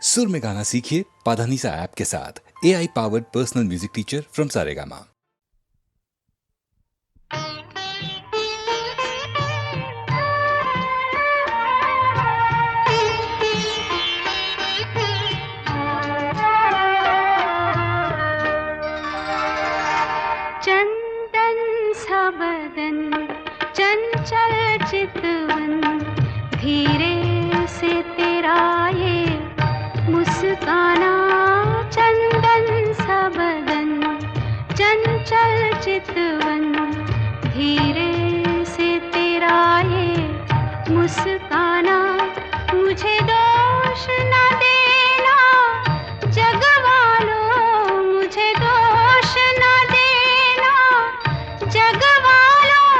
सुर में गाना सीखिए पाधानीसा ऐप के साथ। AI powered personal music teacher from Saregama. चंदन सा बदन चंचल चितवन, धीरे से तेरा ये मुस्काना। चंदन सा बदन चंचल चितवन, धीरे से तेरा ये मुस्काना। मुझे दोष न देना जग वालों, मुझे दोष न देना जग वालों।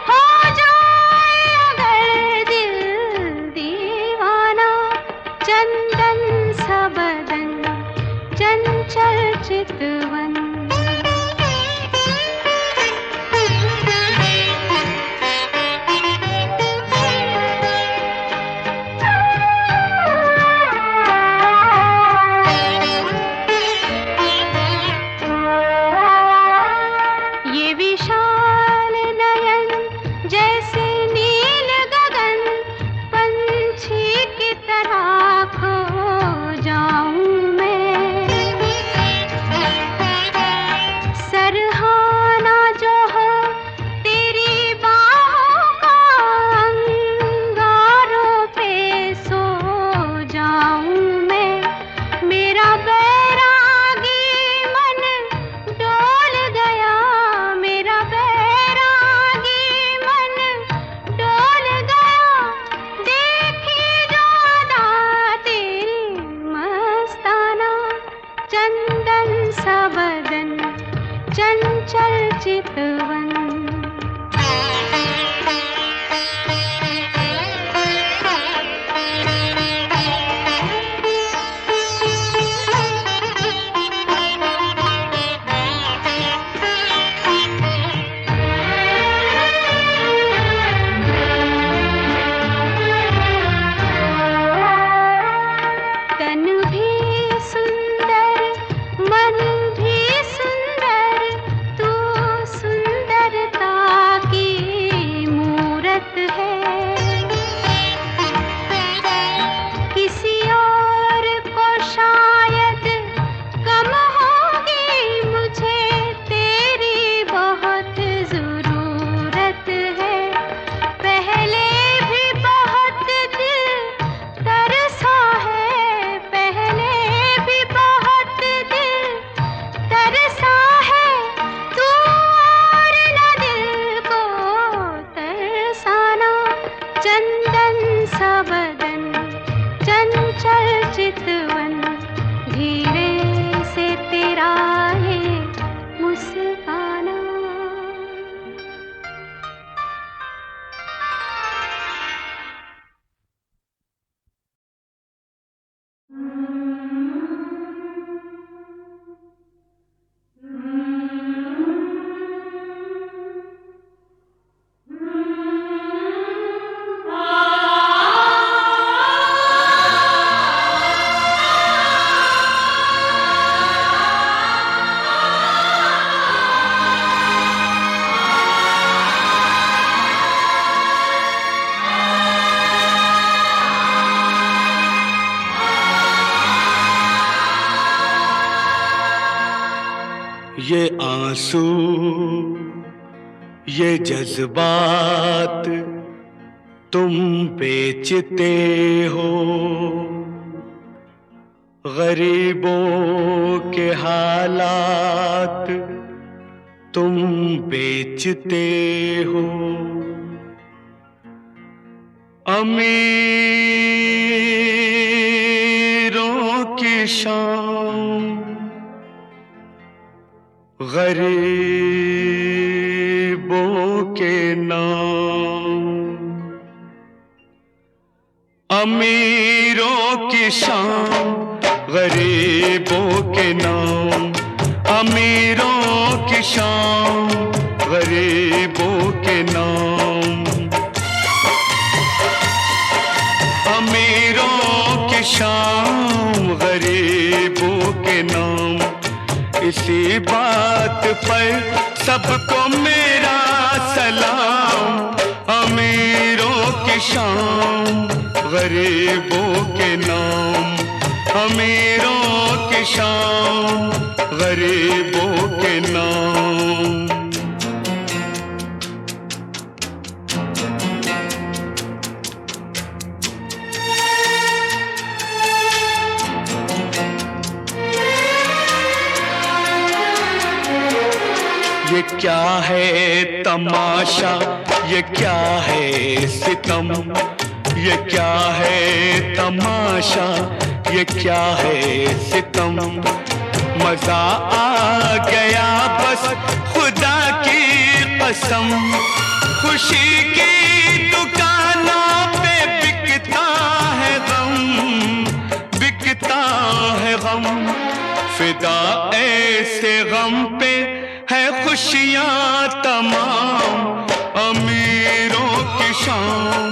हो जाए अगर दिल दीवाना, चंदन सा बदन चंचल चितवन। ये विशाल नयन जैसे नील गगन, पंछी की तरह खो जाऊं मैं। सरहाना जो हो तेरी बाहों का, अंगारों पे सो जाऊं मैं। मेरा बैरागी मन डोल गया, मेरा बैरागी मन डोल गया। देखी जो अदा तेरी मस्ताना, चंदन सा बदन चंचल चितवन। तन भी सुंदर मन भी सुंदर, तू सुंदरता की मूरत है। किसी और को शायद कम होगी, मुझे तेरी बहुत जरूरत है। पहले भी बहुत दिल तरसा है, पहले भी बहुत दिल तरसा है। तू और न दिल को तरसाना, चंदन सा बदन चंचल चितवन, धीरे से तेरा ये मुस्काना। ये आंसू ये जज्बात तुम बेचते हो, गरीबों के हालात तुम बेचते हो। अमीरों की शान गरीबों के नाम, अमीरों की शान गरीबों के नाम। अमीरों की शान गरीबों के नाम। अमीरों की शान गरीबों के नाम। इसी बात पर सबको मेरा सलाम। अमीरों की शान गरीबों के नाम। अमीरों की शान गरीबों के नाम। ये क्या है तमाशा, ये क्या है सितम। ये क्या है तमाशा, ये क्या है सितम। मजा आ गया बस खुदा की कसम। खुशी की दुकानों पे बिकता है गम, बिकता है गम। फिदा ऐसे गम पे है खुशियां तमाम। अमीरों की शान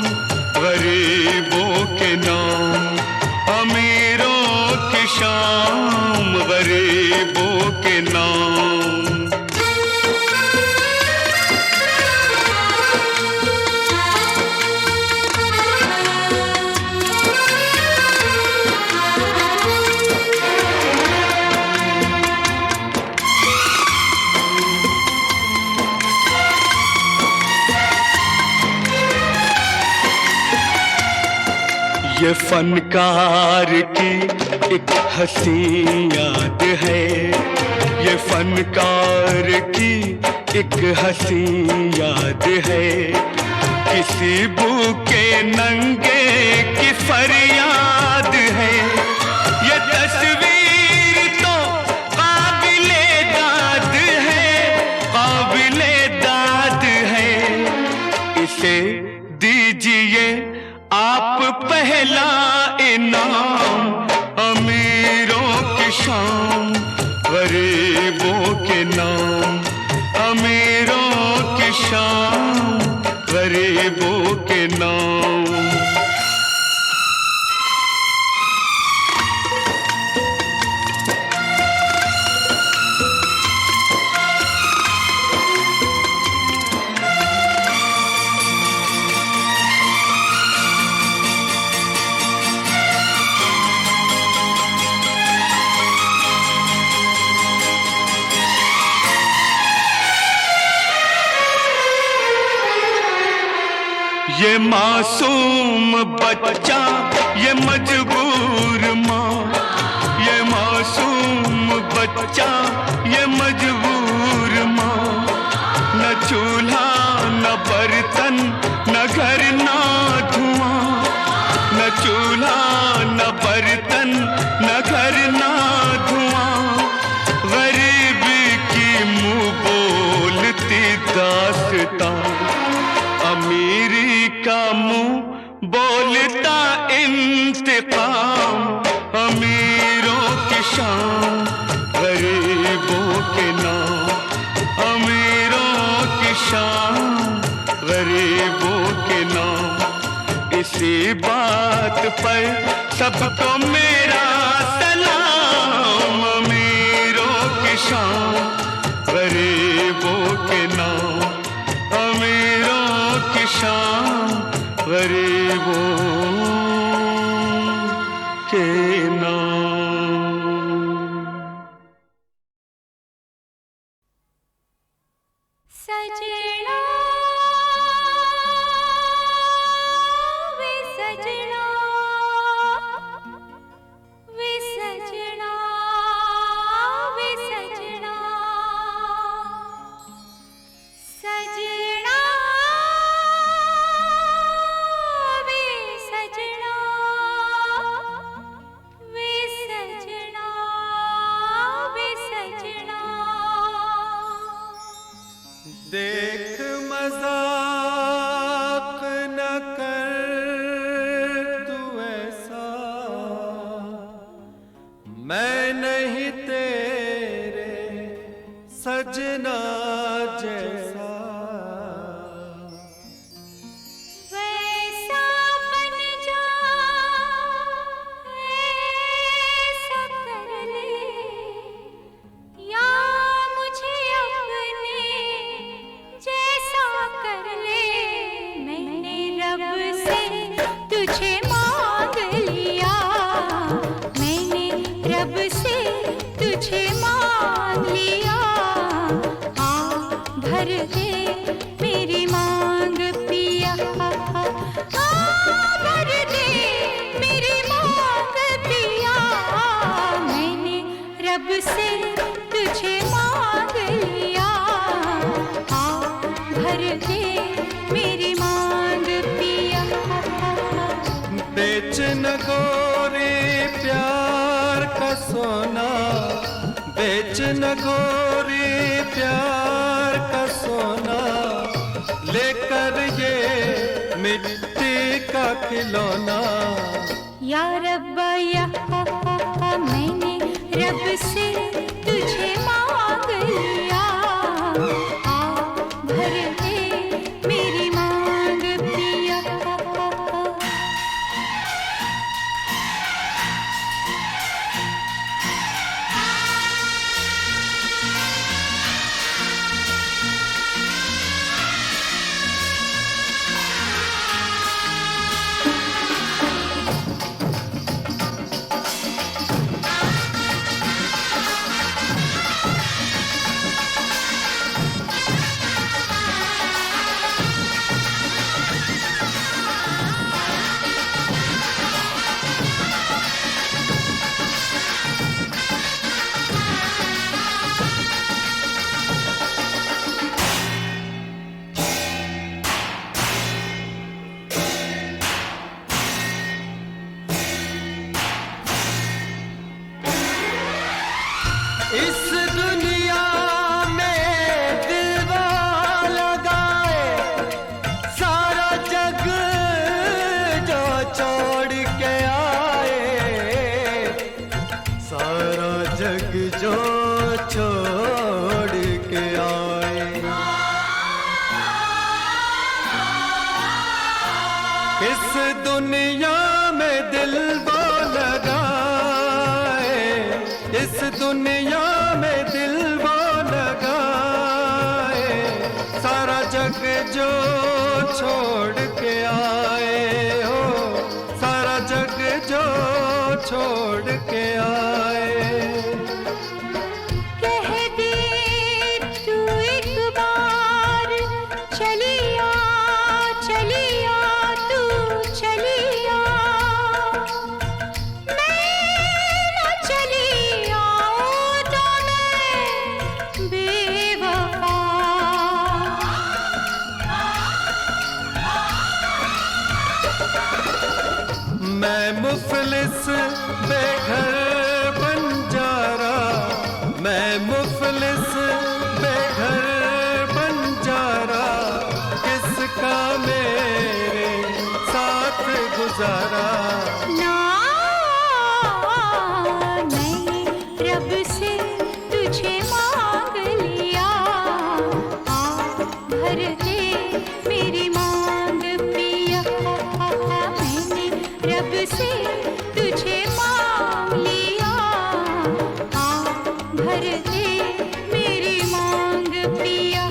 गरीबों के नाम। अमीरों की शान गरीबों के नाम। ये फनकार की एक हंसी याद है। ये फनकार की एक हंसी याद है। किसी भूखे नंगे की फरियाद है। ये तस्वीर तो काबिले दाद है, काबिले दाद है। इसे दीजिए आप पहला इनाम। अमीरों की शान गरीबों के नाम। अमीरों की शान गरीबों के नाम। ये मासूम बच्चा, ये मजबूर माँ। ये मासूम बच्चा, ये मजबूर माँ। न चूल्हा न बर्तन, न घर न धुआं। न चूल्हा न बर्तन, न घर न धुआं। गरीबी की मुंह बोलती दास्तां। अमीरी का मुंह बोलता इंतकाम। अमीरों की शान गरीबों के नाम। अमीरों की शान गरीबों के नाम। इसी बात पर सबको मेरा सलाम। अमीरों की शान गरीबों के नाम। अमीरों की शान गरीबों के नाम। सजना वे सजना, वे सजना, वे सजना। सजना वे सजना, वे सजना, वे सजना। देख मजाक न कर तू ऐसा। मैं नहीं तेरे सजना जैसा। वैसा बन जा, से तुझे मांग लिया, आ भर दे मेरी मांग पिया। बेच न गोरी प्यार का सोना, बेच न गोरी प्यार का सोना, लेकर ये मिट्टी का खिलौना। या रब्बा या मैंने रब से तुझे मांग लिया, आ भर दे मेरी मांग पिया। इस दुनिया में दिलवा लगाए, सारा जग जो छोड़ के आए, सारा जग जो छोड़ के आए। इस दुनिया में दिलवा लगाए, इस दुनिया में दिल वो लगाए, सारा जग जो छोड़ के आए हो, सारा जग जो छोड़ के आए। कह दे तू एक बार चलिया चलिया तू चलिया, मैं मुफलिस बेघर बंजारा, मैं मुफलिस बेघर बंजारा, किसका मेरे साथ गुजारा। ना मैंने रब से तुझे मांग लिया, आ भर दे मेरी मांग पिया। मैंने रब से तुझे मांग लिया, आ भर दे मेरी मांग पिया।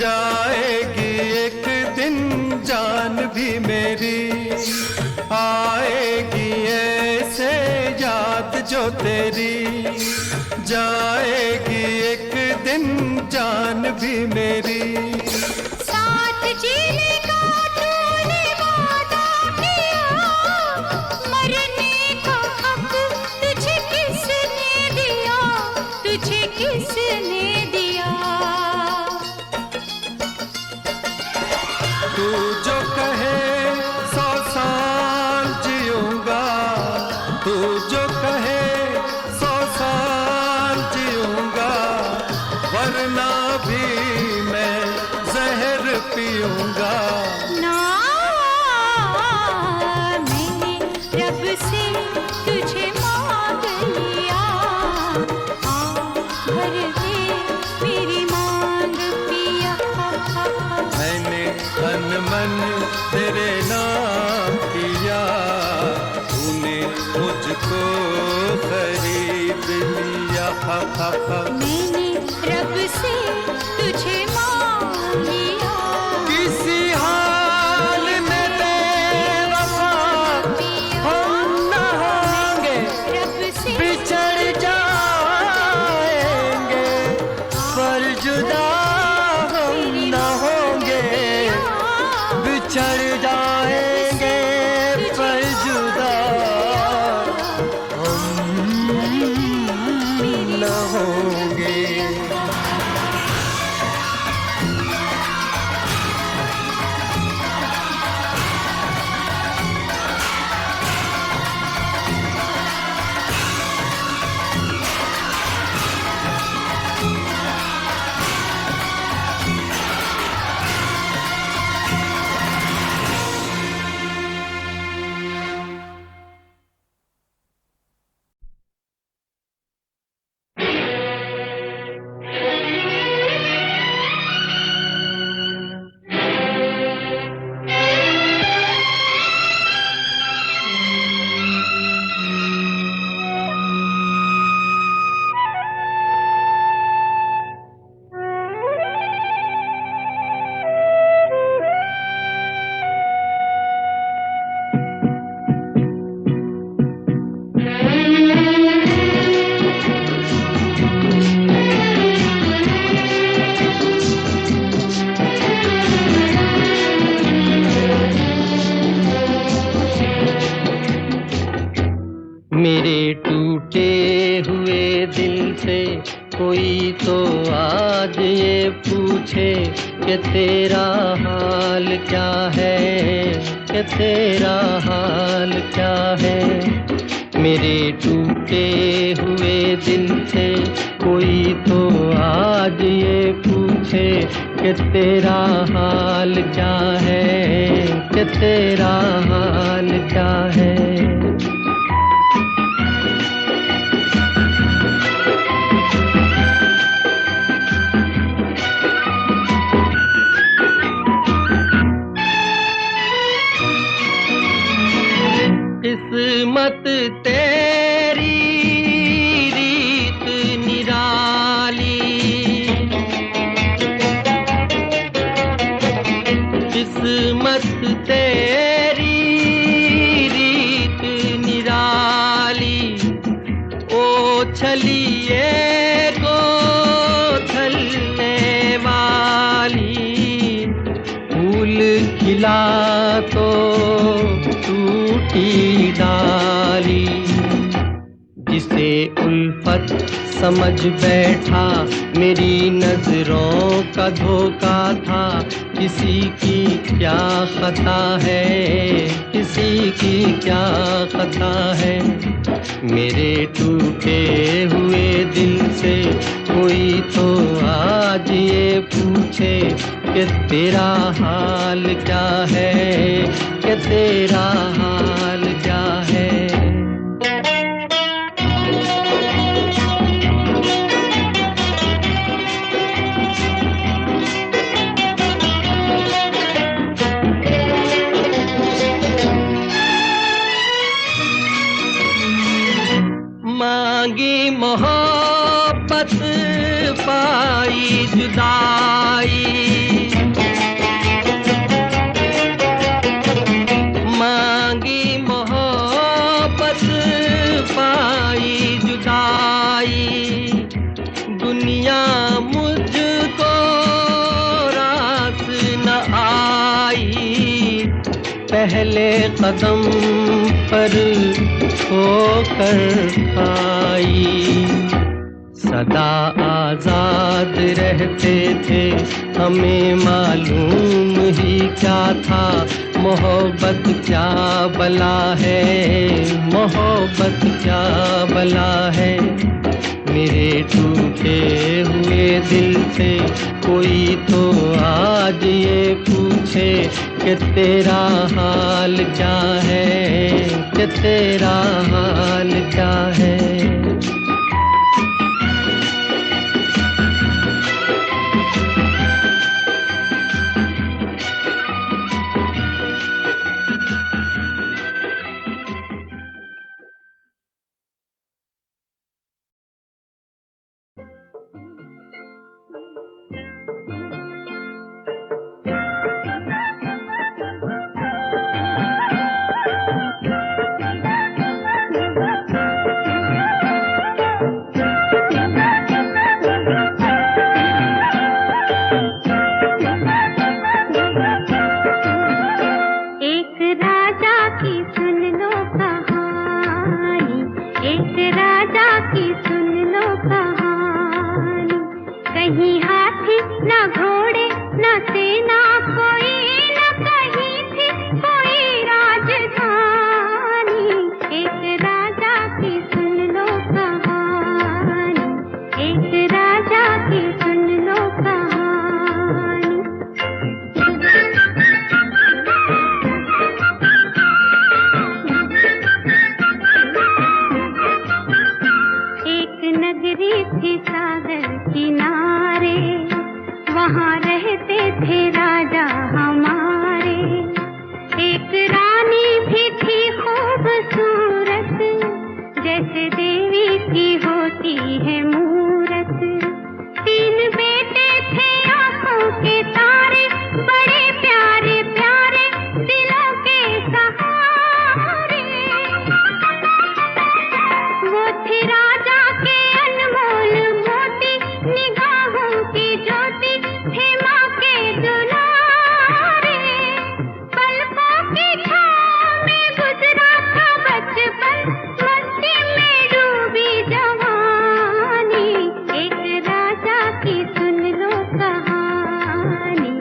जाएगी एक दिन जान भी मेरी, आएगी ऐसे याद जो तेरी, जाएगी एक दिन जान भी मेरी। साथ जीने का तूने वादा किया, मरने का हक तुझे किसने दिया। को खरीद लिया। मैंने रब से तुझे मांग लिया, किसी हाल में बेवफा हम न होंगे, रब से बिछड़ जाएंगे पर जुदा हम न होंगे, बिछड़ जाएंगे पर जुदा हम न होंगे। मेरे टूटे हुए दिल से कोई तो आज ये पूछे कि तेरा हाल क्या है, कि तेरा हाल क्या है। मेरे टूटे हुए दिल से कोई तो आज ये पूछे कि तेरा हाल क्या है, कि तेरा हाल क्या है। किस्मत तेरी रीत निराली, किस्मत तेरी रीत निराली, ओ छलिए को छलने वाली। फूल खिला तो टूटी डाली, जिसे उल्फत समझ बैठा मेरी नजरों का धोखा था। किसी की क्या खता है, किसी की क्या खता है। मेरे टूटे हुए दिल से कोई तो आज ये पूछे कि तेरा हाल क्या है, कि तेरा हाल क्या है। मांगी मोहब्बत पाई जुदाई, मांगी मोहब्बत पाई जुदाई। दुनिया मुझको रास न आई, पहले कदम पर होकर आई। सदा आजाद रहते थे, हमें मालूम ही क्या था। मोहब्बत क्या बला है, मोहब्बत क्या बला है। मेरे टूटे हुए दिल से कोई तो आज ये पूछे कि तेरा हाल क्या है, कि तेरा हाल क्या है। राजा की सुन लो कहानी। कहीं हाथी न घोड़े न सेना, कोई न कहीं थी कोई राजधानी। एक राजा की सुन लो कहानी, एक राजा की सुन लो कहानी। एक नगरी थी सागर किनारे, वहाँ रहते थे राजा हमारे। एक रानी भी थी खूबसूरत, जैसे देवी की होती है मूरत। 3 बेटे थे आंखों के तारे, बड़े प्यारे प्यारे दिलों के सहारे। वो थे राजा के अनमोल मोती, निगाहों की ज्योति थे माँ के दुलारे। पलकों की छाँव में गुजरा था बचपन, मस्ती में डूबी जवानी। एक राजा की सुन लो कहानी,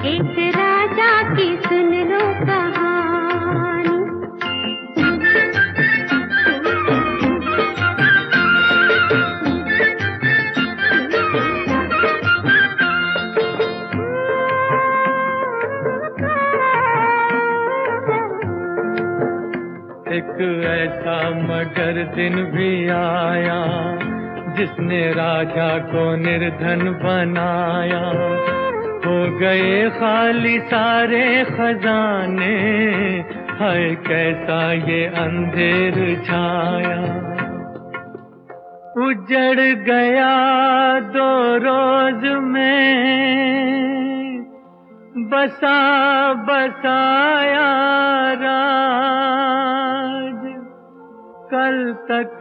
एक राजा की सुन लो कहानी। एक ऐसा मगर दिन भी आया, जिसने राजा को निर्धन बनाया। हो गए खाली सारे खजाने, हाय कैसा ये अंधेर छाया। उजड़ गया 2 रोज में बसा बसाया राज। कल तक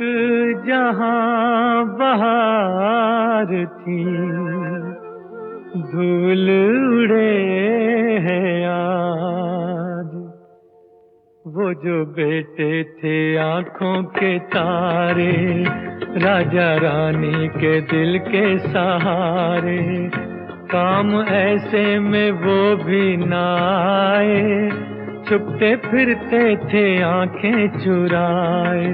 जहां बहार थी, धूल उड़े हैं आज। वो जो बेटे थे आंखों के तारे, राजा रानी के दिल के सहारे। काम ऐसे में वो भी ना आए, छुपते फिरते थे आंखें चुराए।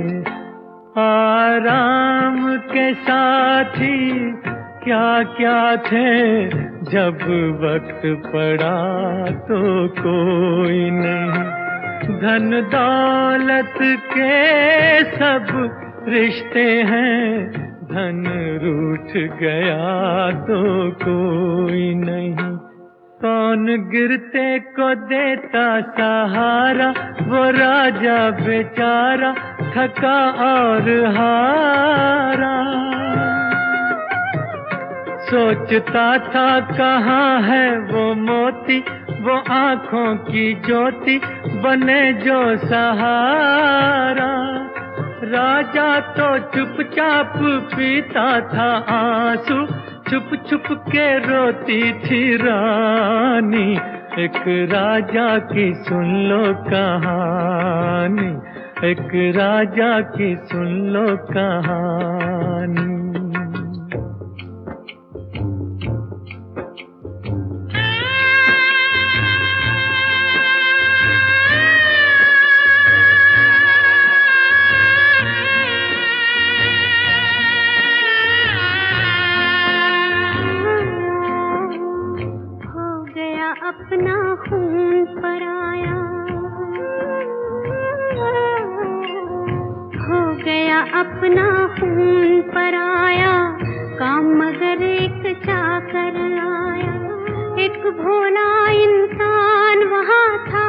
आराम के साथी क्या क्या थे, जब वक्त पड़ा तो कोई नहीं। धन दौलत के सब रिश्ते हैं, धन रूठ गया तो कोई नहीं। कौन गिरते को देता सहारा, वो राजा बेचारा थका और हारा। सोचता था कहाँ है वो मोती, वो आँखों की ज्योति बने जो सहारा। राजा तो चुपचाप पीता था आंसू, छुप छुप के रोती थी रानी। एक राजा की सुन लो कहानी, एक राजा की सुन लो कहानी। अपना खून पराया, हो गया अपना खून पराया। काम मगर एक चाकर लाया, एक भोला इंसान वहाँ था,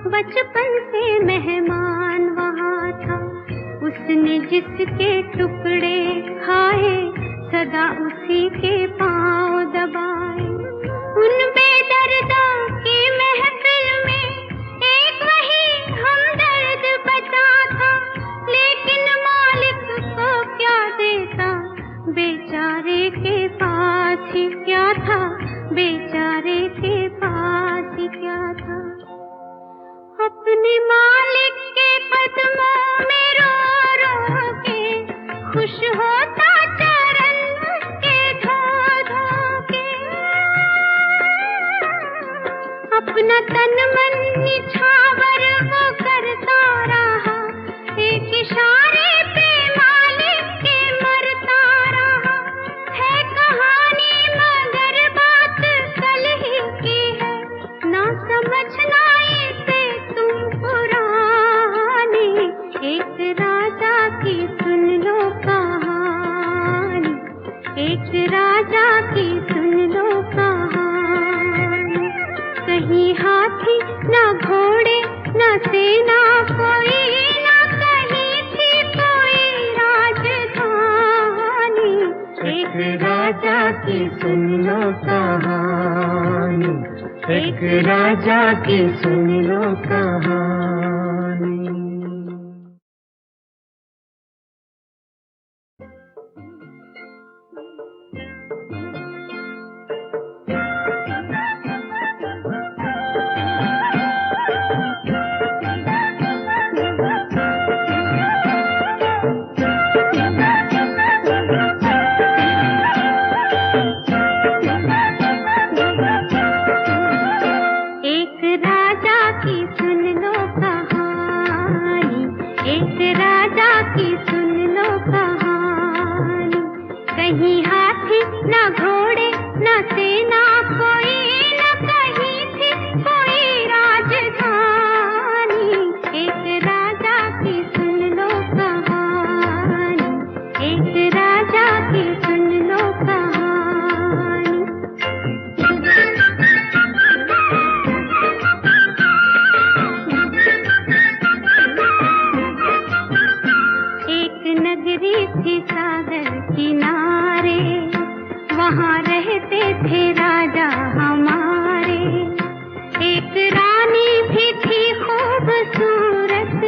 बचपन से मेहमान वहाँ था। उसने जिसके टुकड़े खाए, सदा उसी के पाँव दबाए। उन बेदर्दा की महफिल में एक वही हमदर्द बचा था, लेकिन मालिक को क्या देता, बेचारे के पास ही क्या था, बेचारे के पास ही क्या था। अपने मालिक के कदमों में रो रो के खुश होता चरण उसके धो धो के। अपना तन मन निछावर वो करता रहा, एक इशारे पे मालिक के मरता रहा। है कहानी मगर बात कल ही की है, ना समझना इसे तुम पुरानी। एक राजा की सुन लो कहानी, एक राजा की सुन लो कहानी। कहीं हाथी ना घोड़े ना सेना कोई, ना कहीं थी कोई राजधानी। एक राजा की सुन लो कहानी, एक राजा की सुन लो कहानी। कहीं हाथी ना घोड़े ना सेना कोई, ना कहीं थी कोई राजधानी। एक राजा की सुन लो कहानी, एक राजा की सुन लो कहानी। एक नगरी थी सागर किनारे, वहाँ रहते थे राजा हमारे। एक रानी भी थी खूबसूरत,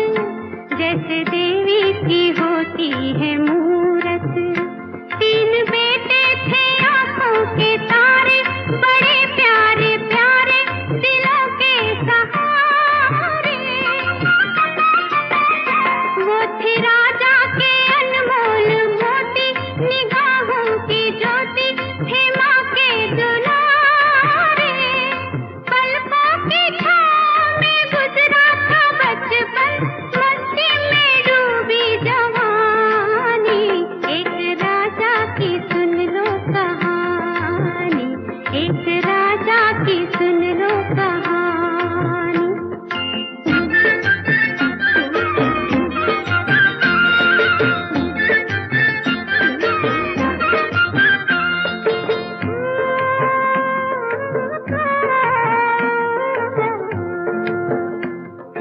जैसे देवी की होती है मूरत। 3 बेटे थे आंखों के तारे, बड़े प्यारे प्यारे दिलों के सहारे। वो थे राजा के अनमोल मोती, निगाहों की ज्योति थे माँ के दुलारे। पलकों की छाँव में गुजरा था बचपन, मस्ती में डूबी जवानी। एक राजा की सुन लो कहानी, एक राजा की सुन लो कहानी।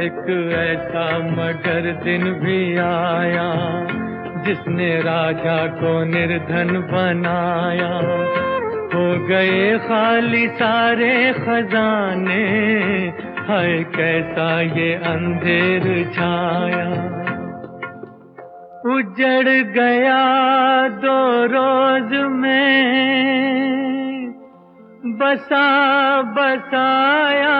एक ऐसा मगर दिन भी आया, जिसने राजा को निर्धन बनाया। हो गए खाली सारे खजाने, हाय कैसा ये अंधेर छाया। उजड़ गया 2 रोज में बसा बसाया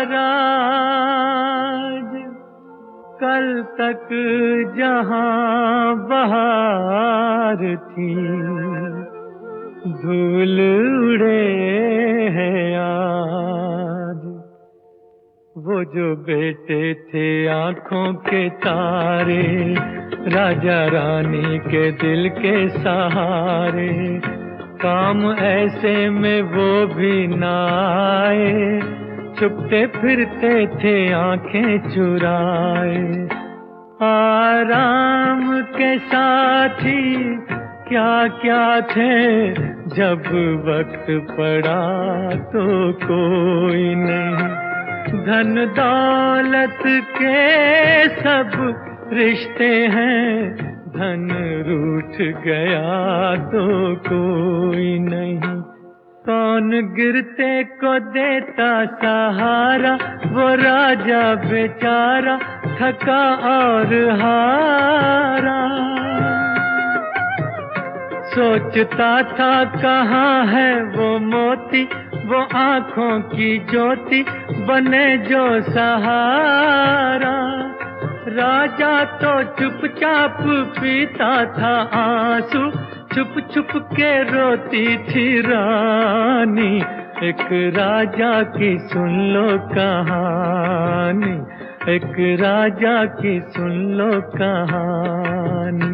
राज। कल तक जहां बहार थी, धूल उड़े हैं आज। वो जो बेटे थे आंखों के तारे, राजा रानी के दिल के सहारे। काम ऐसे में वो भी ना आए, छुपते फिरते थे आंखें चुराए। आराम के साथी क्या क्या थे, जब वक्त पड़ा तो कोई नहीं। धन दौलत के सब रिश्ते हैं, धन रूठ गया तो कोई नहीं। कौन गिरते को देता सहारा, वो राजा बेचारा थका और हारा। सोचता था कहाँ है वो मोती, वो आँखों की ज्योति बने जो सहारा। राजा तो चुपचाप पीता था आंसू, छुप छुप के रोती थी रानी। एक राजा की सुन लो कहानी, एक राजा की सुन लो कहानी।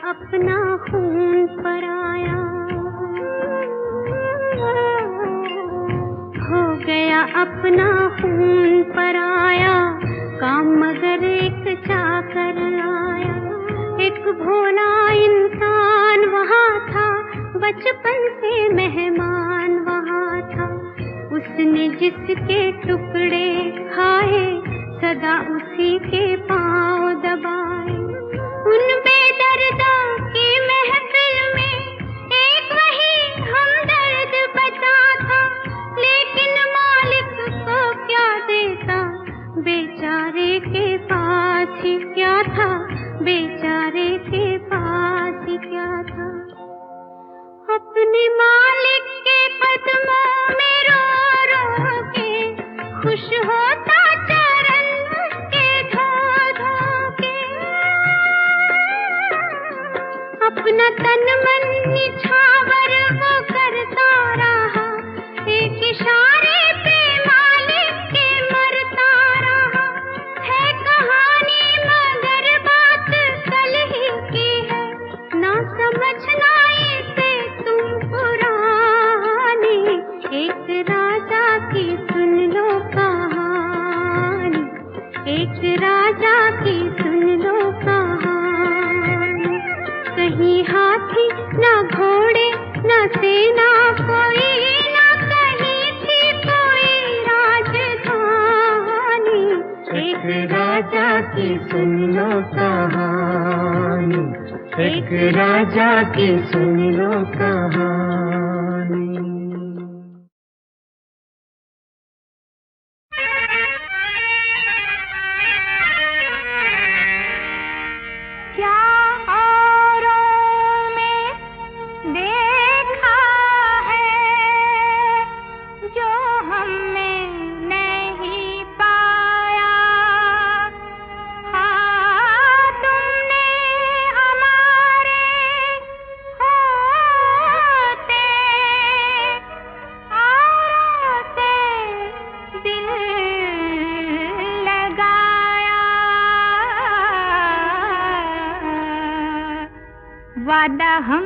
अपना खून पराया, हो गया अपना खून पराया, काम मगर एक चाकर आया। एक भोला इंसान वहाँ था, बचपन से मेहमान वहाँ था। उसने जिसके टुकड़े खाए, सदा उसी के पाँव दबाए। उन बेदर्दों की महफिल में एक वही हमदर्द बचा था, लेकिन मालिक को क्या देता, बेचारे के पास ही क्या था, बेचारे के पास ही क्या था। अपने मालिक के कदमों में रो रो के खुश होता चरण उसके धो धो के। अपना तन मन निछावर वो करता रहा, एक इशारे पे मालिक के मरता रहा। है कहानी मगर बात कल ही की है, ना समझना इसे तुम पुरानी। एक राजा की सुन लो कहानी, एक राजा की सुन लो कहानी। कहीं हाथी ना घोड़े ना सेना कोई, ना कहीं थी कोई राजधानी। एक राजा की सुन लो कहानी, एक राजा की सुन लो कहानी। क्या औरों में देखा है जो हमने नहीं पाया। हाँ तुमने हमारे होते औरों से दिल लगाया। वादा हम